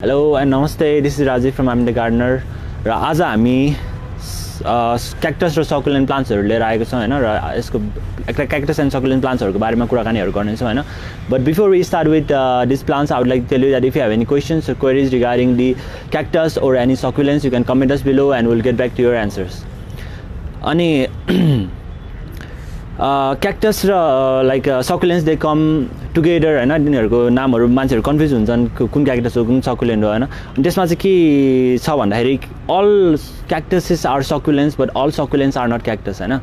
Hello and namaste, this is Rajiv from I'm the Gardener. र आज हामी cactus र सकुलेन्ट प्लान्ट्सहरु लिएर आएको छौं हैन र यसको क्याक्टस एन्ड सकुलेन्ट प्लान्ट्सहरुको बारेमा कुराकानीहरु गर्नेछौं हैन. But before we start with these plants, I would like to tell you that if you have any questions or queries regarding the cactus or any succulents, you can comment us below and we'll get back to your answers. Ani cactus र like succulents, they come together हैन. तिनीहरुको नामहरु मान्छेहरु confuse हुन्छन् कुन cactus हो कुन succulent हो हैन. अनि त्यसमा चाहिँ के छ भन्दाखेरि all cactuses are succulents but all succulents are not cactus हैन.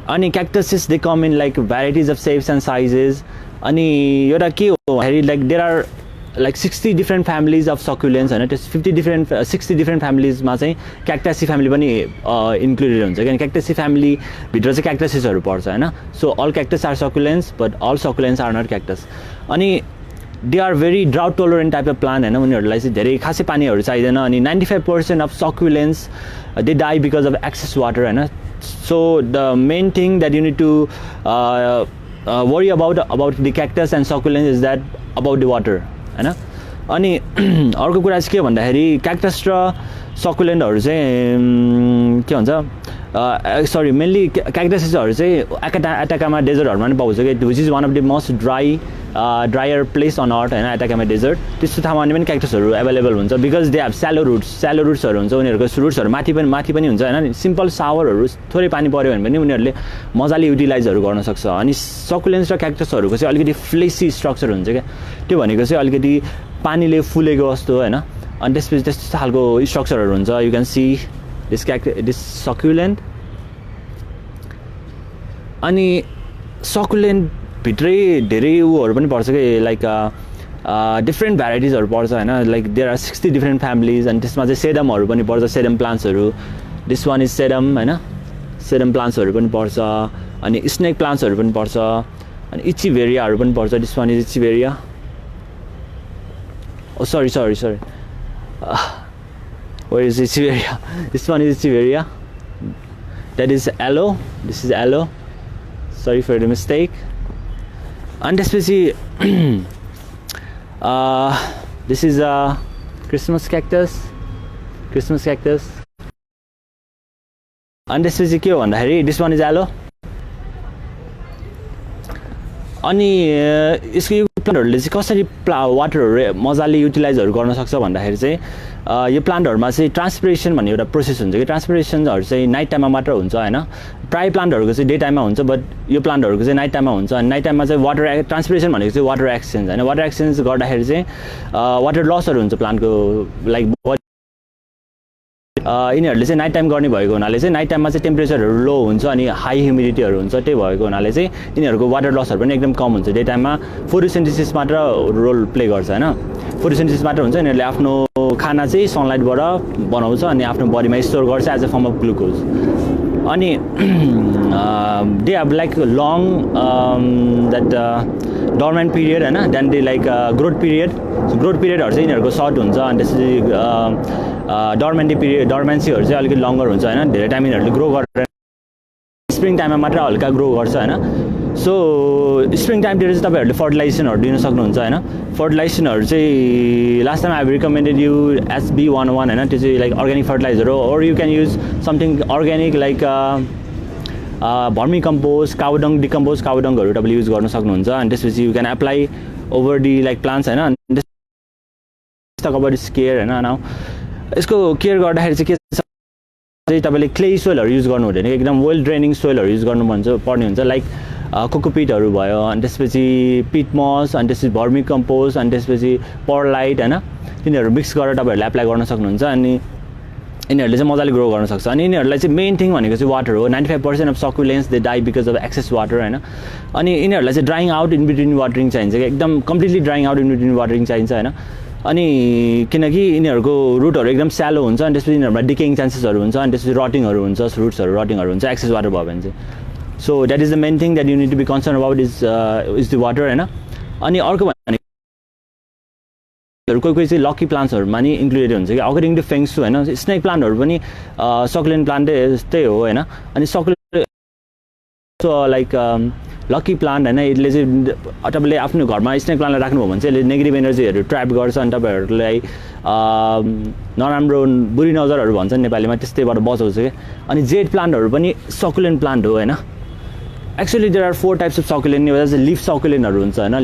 अनि cactuses they come in like varieties of shapes and sizes. अनि एउटा के हो भन्दाखेरि like there are like 60 different families of succulents हैन. त्यस 60 different families मा चाहिँ cactaceae family पनि included हुन्छ. किन cactaceae family भित्र चाहिँ cactusesहरु पर्छ हैन. So all cactus are succulents but all succulents are not cactus. अनि they are very drought tolerant type of plant हैन. उनीहरुलाई चाहिँ धेरै खासै पानीहरु चाहिदैन. अनि 95% of succulents they die because of excess water हैन. So the main thing that you need to worry about the cactus and succulents is that about the water हैन. अनि अर्को कुरा चाहिँ के भन्दाखेरि क्याक्टस र सकुलेन्टहरु चाहिँ के भन्छ सरी मेनली क्याक्टसहरु चाहिँ अटाकामा डेजर्टहरुमा पनि पाउँछ के, which is one of the most drier place on earth हैन. अटाकामा डेजर्ट त्यस्तो ठाउँमा पनि क्याक्टसहरु अवेलेबल हुन्छ because they have shallow rootsहरु हुन्छ. उनीहरुको रुट्सहरु माथि पनि हुन्छ हैन. सिम्पल शावरहरु थोरै पानी पर्यो भने पनि उनीहरुले मजाले युटिलाइजहरु गर्न सक्छ. अनि सकुलेन्ट्स र क्याक्टसहरुको चाहिँ अलिकति फ्लेसी स्ट्रक्चर हुन्छ के, त्यो भनेको चाहिँ अलिकति पानीले फुलेको जस्तो हैन. अनि त्यसपछि त्यस्तो खालको स्ट्रक्चरहरु हुन्छ. You can see this succulent. अनि सकुलेन्ट भित्रै धेरै उहरु पनि पर्छ के, लाइक डिफरेन्ट भ्याराइटिजहरु पर्छ हैन. Like there are 60 different families. अनि त्यसमा चाहिँ सेडमहरु पनि पर्छ, सेडम प्लान्ट्सहरु. दिस वान इज सेडम हैन. सेडम प्लान्ट्सहरु पनि पर्छ. अनि स्नेक प्लान्ट्सहरु पनि पर्छ. अनि इचिभेरियाहरु पनि पर्छ. This one is echeveria. Oh sorry. Where is Echeveria? This one is Echeveria. That is aloe. This is aloe. Sorry for the mistake. And especially this is a Christmas cactus. And especially के हो भन्दाखेरि this one is aloe. अनि यसको यो प्लान्टहरुले चाहिँ कसरी वाटरहरु मजाले युटिलाइजहरु गर्न सक्छ भन्दाखेरि चाहिँ यो प्लान्टहरुमा चाहिँ ट्रान्सपिरेसन भन्ने एउटा प्रोसेस हुन्छ कि. ट्रान्सपिरेसनहरु चाहिँ नाइट टाइममा मात्र हुन्छ हैन. प्राय प्लान्टहरुको चाहिँ डे टाइममा हुन्छ बट यो प्लान्टहरुको चाहिँ नाइट टाइममा हुन्छ. अनि नाइट टाइममा चाहिँ वाटर ट्रान्सपिरेसन भनेको चाहिँ वाटर एक्सचेन्ज हैन. वाटर एक्सचेन्ज गर्दाखेरि चाहिँ वाटर लसहरु हुन्छ प्लान्टको. लाइक यिनीहरुले चाहिँ नाइट टाइम गर्ने भएको हुनाले चाहिँ नाइट टाइममा चाहिँ टेम्परेचरहरु लो हुन्छ अनि हाई ह्युमिडिटीहरु हुन्छ. त्यही भएको हुनाले चाहिँ यिनीहरुको वाटर लसहरु पनि एकदम कम हुन्छ. डे टाइममा फोटोसिन्थेसिस मात्र रोल प्ले गर्छ हैन. फोटोसिन्थेसिस मात्र हुन्छ. यिनीहरुले आफ्नो खाना चाहिँ सनलाइटबाट बनाउँछ अनि आफ्नो बडीमा स्टोर गर्छ as a form of glucose. अनि they have like long that dormant period हैन. देन दे लाइक ग्रोथ पिरियडहरु चाहिँ यिनीहरुको सर्ट हुन्छ. अनि त्यसपछि डर्मेन्सीहरु चाहिँ अलिकति लङ्गर हुन्छ हैन. धेरै टाइम यिनीहरुले ग्रो गरेर स्प्रिङ टाइममा मात्र हल्का ग्रो गर्छ हैन. सो स्प्रिङ टाइमतिर चाहिँ तपाईहरुले फर्टिलाइजेसनहरु दिन सक्नुहुन्छ हैन. फर्टिलाइजेसनहरु चाहिँ last time I have recommended you SB11 हैन. त्यो चाहिँ लाइक अर्ग्यानिक फर्टिलाइजर हो. और you can use something organic like vermi compost, cow dung, decompose काउडङहरु तपाईले युज गर्न सक्नुहुन्छ. अनि त्यसपछि you can apply over the like plants हैन. अनि त्यस अबाउट इट्स केयर हैन. नाउ यसको केयर गर्दाखेरि चाहिँ के चाहिँ तपाईले क्ले सोइलहरु युज गर्नु हुँदैन. एकदम वेल ड्रेनिङ सोइलहरु युज पर्ने हुन्छ. लाइक कोकोपिटहरु भयो. अनि त्यसपछि पिट मस, अनि त्यसपछि भर्मी कम्पोस्ट, अनि त्यसपछि परलाइट हैन. तिनीहरु मिक्स गरेर तपाईहरुले एप्लाई गर्न सक्नुहुन्छ. अनि यिनीहरुले चाहिँ मजाले ग्रो गर्न सक्छ. अनि यिनीहरुलाई चाहिँ मेन थिङ भनेको चाहिँ वाटर हो. 95% of succulents they die because of excess water हैन. अनि यिनीहरुलाई चाहिँ drying out in between watering चाहिन्छ कि, एकदम completely drying out in between watering चाहिन्छ हैन. अनि किनकि यिनीहरुको रुटहरु एकदम स्यालो हुन्छ. अनि त्यसपछि यिनीहरुमा डिकेइङ चान्सेसहरु हुन्छ. अनि त्यसपछि रटिङहरु हुन्छ, रुट्सहरु रटिङहरु हुन्छ एक्सेस वाटर भयो भने चाहिँ. So that is the main thing that you need to be concern about is the water हैन. अनि अर्को भनेको कोही चाहिँ लकी प्लान्ट्सहरुमा नि इन्क्लुडेड हुन्छ कि अकर्डिङ टु फेङ्सु हैन. स्नेक प्लान्टहरु पनि सकुलेन्ट प्लान्टै त्यही हो हैन. अनि सकुलेन्ट लाइक लकी प्लान्ट हैन यसले चाहिँ तपाईले आफ्नो घरमा स्नेक प्लान्टलाई राख्नुभयो भने चाहिँ यसले नेगेटिभ एनर्जीहरू ट्र्याप गर्छ अनि तपाईहरुलाई नराम्रो बुरी नजरहरू भन्छन् नेपालीमा त्यस्तैबाट बचाउँछ के अनि जेड प्लान्टहरू पनि सकुलेन्ट प्लान्ट हो हैन actually there are 4 types of succulent एउटा चाहिँ लिफ सकुलेन्टहरू हुन्छ हैन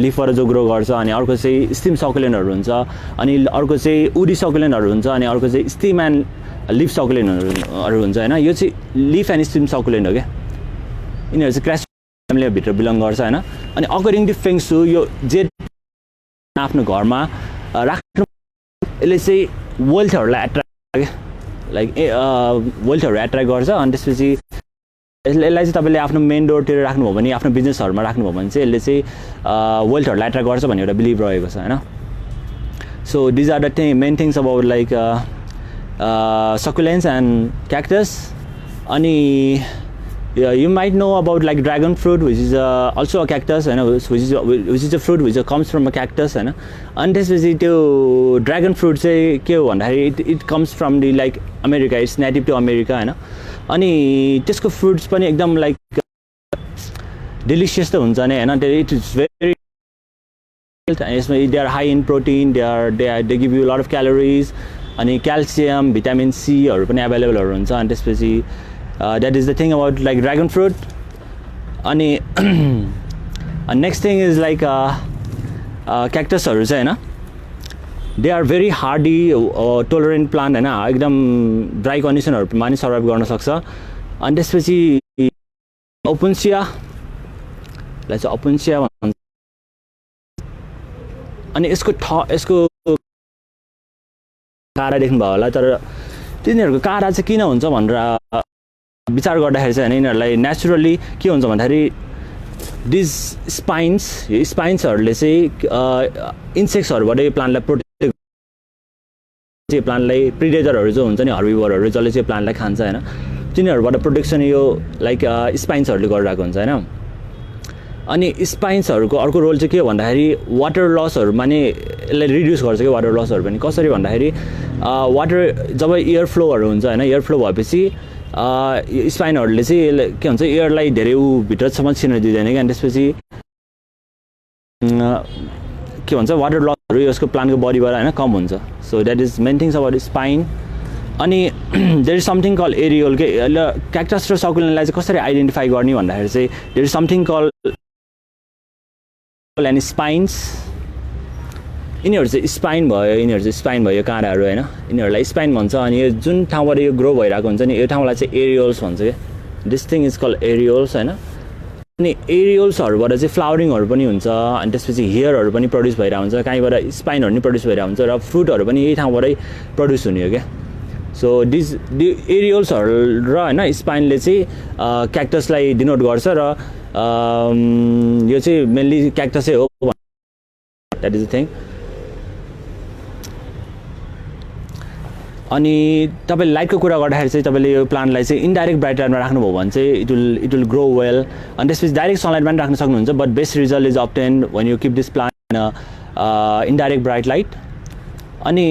लिफबाट जो ग्रो गर्छ अनि अर्को चाहिँ स्टिम सकुलेन्टहरू हुन्छ अनि अर्को चाहिँ उडी सकुलेन्टहरू हुन्छ अनि अर्को चाहिँ स्टिम एन्ड लिफ सकुलेन्टहरू हुन्छ हैन यो चाहिँ लिफ एन्ड स्टिम सकुलेन्ट हो के यिनीहरू चाहिँ क्रास फ्यामिली भित्र बिलोङ गर्छ हैन अनि अकर्डिङ टु फेङ शू यो जेड आफ्नो घरमा राख्नु यसले चाहिँ वेल्थहरूलाई एट्र्याक्ट लाइक वेल्थहरू एट्र्याक्ट गर्छ अनि त्यसपछि यसलाई चाहिँ तपाईले आफ्नो मेन डोरतिर राख्नुभयो भने आफ्नो बिजनेसहरुमा राख्नुभयो भने चाहिँ यसले चाहिँ वेल्थहरूलाई एट्र्याक्ट गर्छ भन्ने एउटा बिलिभ रहेको छ हैन so these are the main things about like succulents and cactus अनि you might know about like dragon fruit which is also a cactus हैन which is a fruit which comes from a cactus हैन अनि त्यसपछि त्यो dragon fruit चाहिँ के हो भन्दाखेरि it comes from the like America it's native to America हैन अनि त्यसको fruits पनि एकदम like delicious त हुन्छ नि हैन it is very they are high in protein they give you a lot of calories अनि calcium vitamin C हरु पनि available हरु हुन्छ अनि त्यसपछि that is the thing about like dragon fruit अनि next thing is like cactus हरु चाहिँ हैन they are very hardy tolerant plant हैन एकदम dry condition हरु मा नि सर्भाइभ गर्न सक्छ अनि त्यसपछि opuntia लाई चाहिँ opuntia भन्छ अनि यसको कारा देख्नु भयो होला तर तिनीहरुको कारा चाहिँ किन हुन्छ भनेर विचार गर्दाखेरि चाहिँ हैन यिनीहरुलाई नेचुरली के हुन्छ भन्दाखेरि दिस स्पाइन्सहरुले चाहिँ इन्सेक्ट्सहरुबाट यो प्लान्टलाई प्रोटेक्ट चाहिँ प्लान्टलाई प्रिडेटरहरु जो हुन्छ नि हर्बिभोरहरु जसले चाहिँ प्लान्टलाई खान्छ हैन तिनीहरुबाट प्रोटेक्सन यो लाइक स्पाइन्सहरुले गरिरहेको हुन्छ हैन अनि स्पाइन्सहरुको अर्को रोल चाहिँ के हो भन्दाखेरि वाटर लसहरुमा नि यसले रिड्युस गर्छ के वाटर लसहरु पनि कसरी भन्दाखेरि वाटर जब एयर फ्लोहरु हुन्छ हैन एयर फ्लो भएपछि स्पाइनहरुले चाहिँ के भन्छ एयरलाई धेरै भित्रसम्म छिर्न दिदैन के अनि त्यसपछि के भन्छ वाटर लसहरु यसको प्लान्टको बडीबाट हैन कम हुन्छ so that is main things about spine अनि there is something call areole के क्याक्टस र सकुलेन्टलाई चाहिँ कसरी आइडेन्टिफाई गर्ने भन्दाखेरि चाहिँ there is something call and spines यिनीहरु चाहिँ स्पाइन भयो काँडाहरु हैन यिनीहरुलाई स्पाइन भन्छ अनि यो जुन ठाउँबाट यो ग्रो भइरहेको हुन्छ नि यो ठाउँलाई चाहिँ एरियल्स भन्छ के दिस थिङ इज कल्ड एरियल्स हैन अनि एरियल्सहरुबाट चाहिँ फ्लावरिङहरु पनि हुन्छ अनि त्यसपछि हेयरहरु पनि प्रोड्युस भइरहेको हुन्छ कहीँबाट स्पाइनहरु नि प्रोड्युस भइरहेको हुन्छ र फ्रुटहरु पनि यही ठाउँबाटै प्रोड्युस हुने हो के सो दिस एरियल्सहरु र हैन स्पाइनले चाहिँ क्याक्टसलाई डिनोट गर्छ र यो चाहिँ मेनली क्याक्टसै हो दैट इज द थिङ अनि तपाईले लाइटको कुरा गर्दाखेरि चाहिँ तपाईले यो प्लान्टलाई चाहिँ इन्डाइरेक्ट ब्राइट लाइटमा राख्नुभयो भने चाहिँ इट विल ग्रो वेल अनि त्यसपछि डाइरेक्ट सनलाइटमा पनि राख्न सक्नुहुन्छ but best result is obtained when you keep this plant in indirect bright light अनि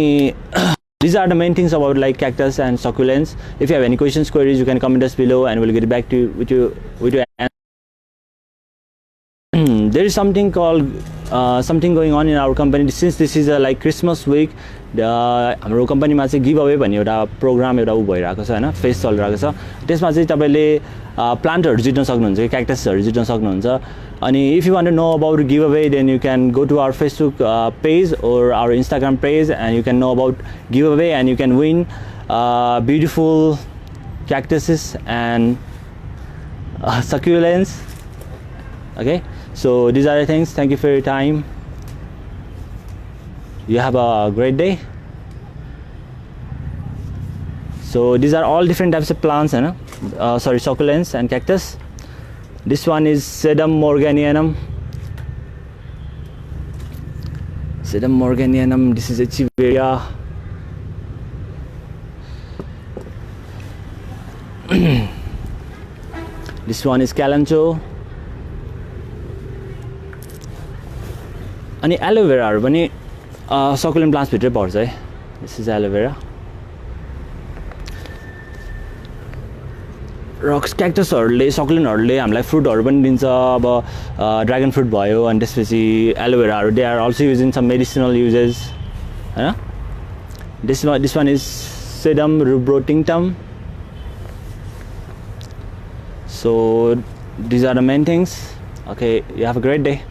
these are the main things about like cactus and succulents. If you have any questions, queries, you can comment us below and we'll get back to you with your answer. There is something called something going on in our company since this is a like Christmas week. हाम्रो कम्पनीमा चाहिँ give away भन्ने एउटा programme एउटा भइरहेको छ हैन fest चलिरहेको छ त्यसमा चाहिँ तपाईले प्लान्टहरु जित्न सक्नुहुन्छ क्याक्टसहरु जित्न सक्नुहुन्छ अनि if you want to know about giveaway then you can go to our Facebook page or our Instagram page and you can know about giveaway and you can win beautiful cactuses and succulents. Okay, so these are the things. Thank you for your time. You have a great day. So these are all different types of plants, sorry, succulents and cactus. This one is Sedum morganianum. Sedum morganianum. This is Echeveria. This one is Calancho. अनि एलोभेराहरु पनि succulent plants भित्रै पर्छ है This is aloe vera. रक्स क्याक्टसहरूले सकुलेन्टहरूले हामीलाई फ्रुटहरू पनि दिन्छ अब ड्रागन फ्रुट भयो अनि त्यसपछि एलोभेराहरू they are also using some medicinal uses हैन this one is sedum rubrotinctum so these are the main things. Okay, you have a great day.